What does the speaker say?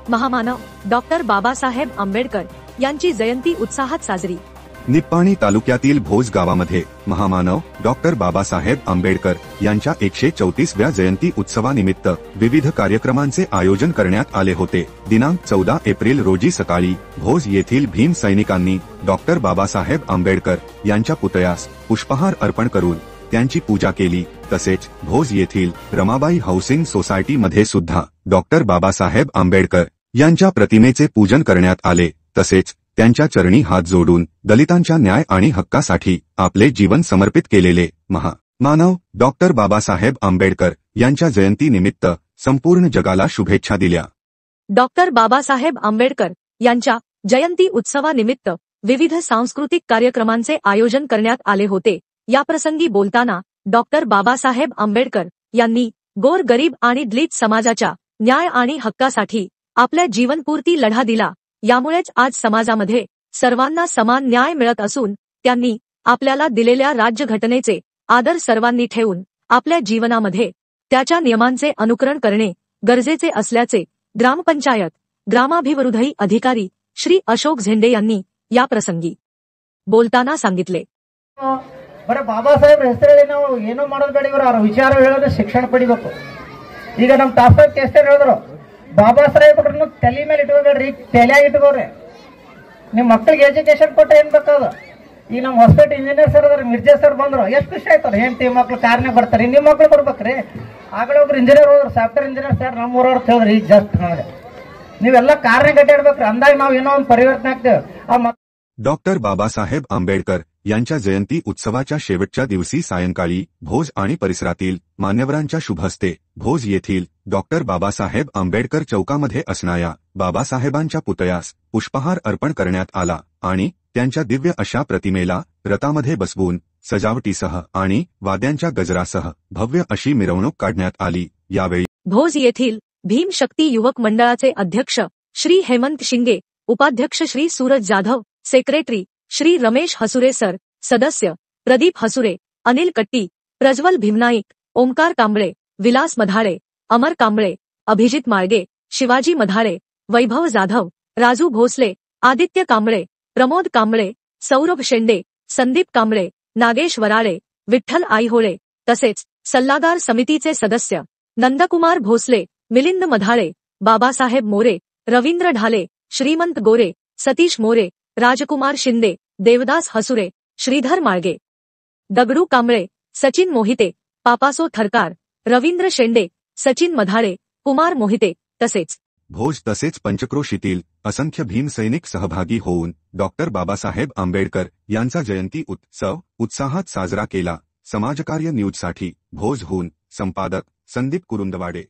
महामानव डॉक्टर बाबासाहेब आंबेडकर यांची जयंती उत्साहात साजरी। निप्पाणी तालुक्यातील भोज गावामध्ये महामानव डॉक्टर बाबासाहेब आंबेडकर यांच्या 134व्या जयंती उत्सवानिमित्त विविध कार्यक्रमांचे आयोजन करण्यात आले होते। दिनांक 14 एप्रिल रोजी सकाळी भोज येथील भीम सैनिकांनी डॉक्टर बाबासाहेब आंबेडकर यांच्या पुतळ्यास पुष्पहार अर्पण करून त्यांची पूजा केली। तसेच भोज येथील रमाबाई हाऊसिंग सोसायटी मध्ये सुद्धा डॉक्टर बाबासाहेब आंबेडकर यांच्या प्रतिमेचे पूजन करण्यात आले। तसेच त्यांच्या चरणी हात जोडून दलितांच्या न्याय आणि हक्कासाठी आपले जीवन समर्पित केलेले महामानव डॉक्टर बाबासाहेब आंबेडकर यांच्या जयंतीनिमित्त संपूर्ण जगाला शुभेच्छा दिल्या। डॉक्टर बाबासाहेब आंबेडकर यांच्या जयंती उत्सवानिमित्त विविध सांस्कृतिक कार्यक्रमांचे आयोजन करण्यात आले होते। याप्रसंगी बोलताना डॉक्टर बाबासाहेब आंबेडकर यांनी गोरगरीब आणि दलित समाजाच्या न्याय आणि हक्कासाठी आपल्या जीवनपूर्ती लढा दिला। यामुळेच आज समाजामध्ये सर्वांना समान न्याय मिळत असून त्यांनी आपल्याला दिलेल्या राज्यघटनेचे आदर सर्वांनी ठेवून आपल्या जीवनामध्ये त्याच्या नियमांचे अनुकरण करणे गरजेचे असल्याचे ग्रामपंचायत ग्रामाभिवृद्धी अधिकारी श्री अशोक झेंडे यांनी याप्रसंगी बोलताना सांगितले। बरं, ಬಾಬಾಸಾಹೇಬ್ರ ಹೆಸರಲ್ಲಿ ನಾವು ಏನೋ ಮಾಡೋದು ಬೇಡ, ಇವರು ಅವರ ವಿಚಾರ ಹೇಳೋದು ಶಿಕ್ಷಣ ಪಡಿಬೇಕು। ಈಗ ನಮ್ಮ ತಾಸಾಬ್ ಕೇಸ್ಟರ್ ಹೇಳಿದ್ರು ಬಾಬಾಸಾಹೇಬ್ರನ್ನು ತಲೆ ಮೇಲೆ ಇಟ್ಕೋಬೇಡ್ರಿ, ತಲೆಯಾಗ ಇಟ್ಕೋರಿ, ನಿಮ್ಮ ಮಕ್ಕಳಿಗೆ ಎಜುಕೇಶನ್ ಕೊಟ್ಟರೆ ಏನ್ ಬೇಕಾದ। ಈಗ ನಮ್ಮ ಹೊಸಪೇಟೆ ಇಂಜಿನಿಯರ್ ಸರ್ ಅದ್ರ ಮಿರ್ಜಾ ಸರ್ ಬಂದ್ರು, ಎಷ್ಟು ಖುಷಿ ಆಯ್ತವ್ರು, ಹೆಂಡತಿ ಮಕ್ಳು ಕಾರ್ನಾಗ ಬರ್ತಾರೆ, ನಿಮ್ಮ ಮಕ್ಳು ಬರ್ಬೇಕ್ರಿ। ಆಗಲೇ ಒಬ್ರು ಇಂಜಿನಿಯರ್ ಹೋದ್ರು, ಸಾಫ್ಟ್ವೇರ್ ಇಂಜಿನಿಯರ್ ಸರ್ ನಮ್ಮೂರವ್ರು ಹೇಳಿದ್ರಿ, ಈಗ ಜಸ್ಟ್ ನನಗೆ ನೀವೆಲ್ಲ ಕಾರ್ನಾಗ ಅಡ್ಡಾಡ್ಬೇಕ್ರಿ, ಅಂದಾಗ ನಾವು ಏನೋ ಒಂದು ಪರಿವರ್ತನೆ ಆಗ್ತೇವೆ। डॉक्टर बाबासाहेब आंबेडकर यांच्या जयंती उत्सवाच्या शेवटच्या दिवशी सायंकाळी भोज आणि परिसरातील मान्यवरांच्या शुभहस्ते भोज येथील डॉक्टर बाबासाहेब आंबेडकर चौकामध्ये असणाऱ्या बाबासाहेबांच्या पुतळ्यास पुष्पहार अर्पण करण्यात आला आणि त्यांच्या दिव्य अशा प्रतिमेला रथामध्ये बसवून सजावटीसह आणि वाद्यांच्या गजरासह भव्य अशी मिरवणूक काढण्यात आली। यावेळी भोज येथील भीम शक्ती युवक मंडळाचे अध्यक्ष श्री हेमंत शिंगे, उपाध्यक्ष श्री सूरज जाधव, सेक्रेटरी श्री रमेश हसुरे सर, सदस्य प्रदीप हसुरे, अनिल कट्टी, प्रज्वल भीमनाईक, ओमकार कांबळे, विलास मधाळे, अमर कांबळे, अभिजित माळगे, शिवाजी मधाळे, वैभव जाधव, राजू भोसले, आदित्य कांबळे, प्रमोद कांबळे, सौरभ शेंडे, संदीप कांबळे, नागेश वराळे, विठ्ठल आईहोळे तसेच सल्लागार समितीचे सदस्य नंदकुमार भोसले, मिलिंद मधाळे, बाबासाहेब मोरे, रवींद्र ढाले, श्रीमंत गोरे, सतीश मोरे, राजकुमार शिंदे, देवदास हसुरे, श्रीधर माळगे, दगडू कांबळे, सचिन मोहिते, पापासो थरकार, रवींद्र शेंडे, सचिन मधाळे, कुमार मोहिते तसेच भोज तसेच पंचक्रोशीतील असंख्य भीम सैनिक सहभागी होऊन डॉक्टर बाबासाहेब आंबेडकर यांचा जयंती उत्सव उत्साहात साजरा केला। समाजकार्य न्यूजसाठी भोजहून संपादक संदीप कुरुंदवाडे।